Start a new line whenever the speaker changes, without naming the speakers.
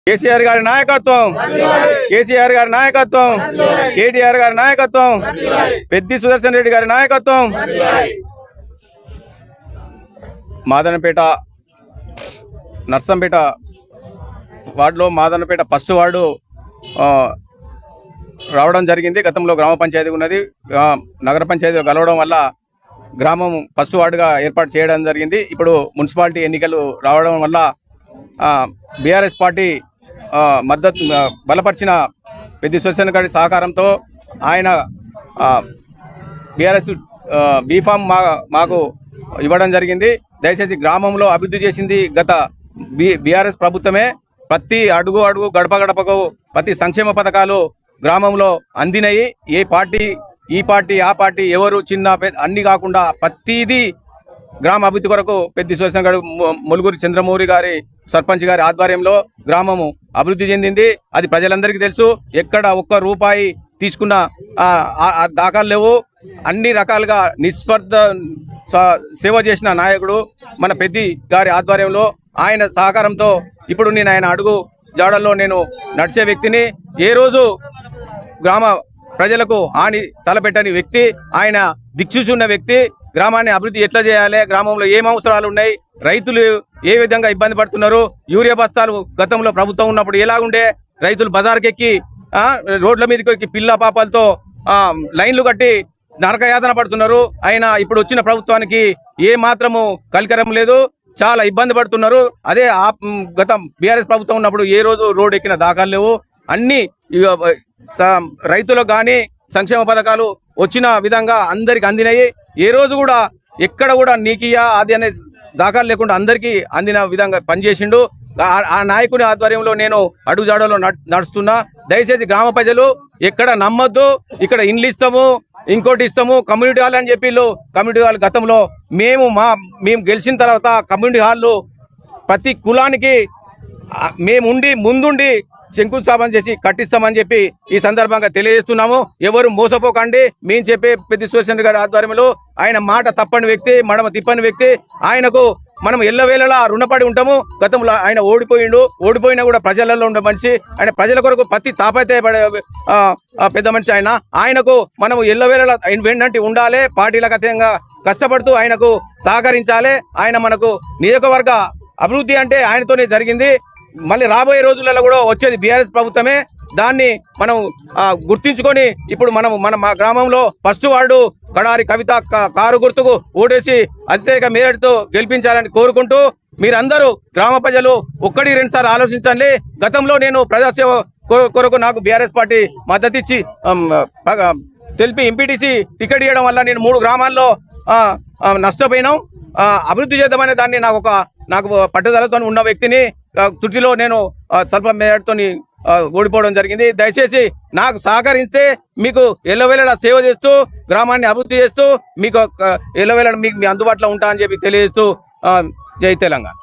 కేసీఆర్ గారి నాయకత్వం, కేసీఆర్ గారి నాయకత్వం, కేటీఆర్ గారి నాయకత్వం, పెద్ది సుదర్శన్ రెడ్డి గారి నాయకత్వం. మాదనపేట నర్సంపేట వార్డులో మాదనపేట ఫస్ట్ వార్డు రావడం జరిగింది. గతంలో గ్రామ పంచాయతీ ఉన్నది, నగర పంచాయతీ కలవడం వల్ల గ్రామం ఫస్ట్ వార్డుగా ఏర్పాటు చేయడం జరిగింది. ఇప్పుడు మున్సిపాలిటీ ఎన్నికలు రావడం వల్ల బీఆర్ఎస్ పార్టీ మద్దతు బలపరిచిన పెద్ది సుదర్శన్ గారి సహకారంతో ఆయన బీఆర్ఎస్ బీఫామ్ మాకు ఇవ్వడం జరిగింది. దయచేసి గ్రామంలో అభివృద్ధి చేసింది గత బీఆర్ఎస్ ప్రభుత్వమే. ప్రతి అడుగు అడుగు గడప గడపకు ప్రతి సంక్షేమ పథకాలు గ్రామంలో అందినయి. ఏ పార్టీ ఈ పార్టీ ఆ పార్టీ ఎవరు చిన్న అన్ని కాకుండా ప్రతిదీ గ్రామ అభివృద్ధి కొరకు పెద్ది సుదర్శన్ గారు ములుగురి చంద్రమౌళి గారి సర్పంచ్ గారి ఆధ్వర్యంలో గ్రామము అభివృద్ధి చెందింది. అది ప్రజలందరికీ తెలుసు. ఎక్కడ ఒక్క రూపాయి తీసుకున్న దాఖలు లేవు. అన్ని రకాలుగా నిస్పర్ధ సేవ చేసిన నాయకుడు మన పెద్ది గారి ఆధ్వర్యంలో, ఆయన సహకారంతో ఇప్పుడు నేను ఆయన అడుగు జాడల్లో నేను నడిచే వ్యక్తిని. ఏ రోజు గ్రామ ప్రజలకు హాని తలపెట్టని వ్యక్తి ఆయన, దిక్సూచున్న వ్యక్తి. గ్రామాన్ని అభివృద్ధి ఎట్లా చేయాలి, గ్రామంలో ఏం అవసరాలు ఉన్నాయి, రైతులు ఏ విధంగా ఇబ్బంది పడుతున్నారు, యూరియా బస్తాలు గతంలో ప్రభుత్వం ఉన్నప్పుడు ఎలాగుండే, రైతులు బజార్కి ఎక్కి రోడ్ల మీదకి ఎక్కి పిల్ల పాపాలతో లైన్లు కట్టి నరకయాతన పడుతున్నారు. అయినా ఇప్పుడు వచ్చిన ప్రభుత్వానికి ఏ మాత్రము కలికరం లేదు, చాలా ఇబ్బంది పడుతున్నారు. అదే గత బీఆర్ఎస్ ప్రభుత్వం ఉన్నప్పుడు ఏ రోజు రోడ్ ఎక్కిన దాఖలు లేవు. అన్ని రైతులకు కానీ సంక్షేమ పథకాలు వచ్చిన విధంగా అందరికి అందినాయి. ఏ రోజు కూడా ఎక్కడ కూడా నీకియా అది అనే దాఖలు లేకుండా అందరికీ అందిన విధంగా పనిచేసిండు. ఆ నాయకుని ఆధ్వర్యంలో నేను అడుగుజాడలో నడుస్తున్నా. దయచేసి గ్రామ ప్రజలు ఎక్కడ నమ్మొద్దు. ఇక్కడ ఇండ్లు ఇస్తాము, ఇంకోటి ఇస్తాము, కమ్యూనిటీ హాల్ అని చెప్పి కమ్యూనిటీ హాల్ గతంలో మేము గెలిచిన తర్వాత కమ్యూనిటీ హాల్లో ప్రతి కులానికి మేముండి ముందుండి శంకుస్థాపన చేసి కట్టిస్తామని చెప్పి ఈ సందర్భంగా తెలియజేస్తున్నాము. ఎవరు మోసపోకండి. మేము చెప్పే పెద్ది సుదర్శన్ గారి ఆధ్వర్యంలో ఆయన మాట తప్పని వ్యక్తి, మడమ తిప్పని వ్యక్తి. ఆయనకు మనం ఎల్లవేళలా రుణపడి ఉంటాము. గతంలో ఆయన ఓడిపోయినా కూడా ప్రజలలో ఉండే మనిషి ఆయన. ప్రజల కొరకు ప్రతి తాపత్రయపడే పెద్ద మనిషి ఆయన. ఆయనకు మనం ఎల్లవేళలా వెంటనే ఉండాలి. పార్టీలకు అతీతంగా కష్టపడుతూ ఆయనకు సహకరించాలి. ఆయన మనకు నియోజకవర్గ అభివృద్ధి అంటే ఆయనతోనే జరిగింది. మళ్ళీ రాబోయే రోజులలో కూడా వచ్చేది బీఆర్ఎస్ ప్రభుత్వమే. దాన్ని మనం గుర్తించుకొని ఇప్పుడు మా గ్రామంలో ఫస్ట్ వార్డు కడారి కవిత కారు గుర్తుకు ఓటేసి అత్యధిక మేరటుతో గెలిపించాలని కోరుకుంటూ, మీరందరూ గ్రామ ప్రజలు ఒక్కటి రెండు సార్లు ఆలోచించండి. గతంలో నేను ప్రజాసేవ కొరకు నాకు బీఆర్ఎస్ పార్టీ మద్దతు ఇచ్చి తెలిపి ఎంపీటీసీ టికెట్ ఇవ్వడం వల్ల నేను 3 గ్రామాల్లో నష్టపోయినాం. అభివృద్ధి చేద్దామనే దాన్ని నాకు పట్టుదలతో ఉన్న వ్యక్తిని తుటిలో నేను స్వల్ప మేరతో ఓడిపోవడం జరిగింది. దయచేసి నాకు సహకరిస్తే మీకు ఎల్లవేళలా సేవ చేస్తూ గ్రామాన్ని అభివృద్ధి చేస్తూ మీకు ఎల్లవేళలా మీకు మీ అందుబాటులో ఉంటా అని చెప్పి తెలియజేస్తూ జై తెలంగాణ.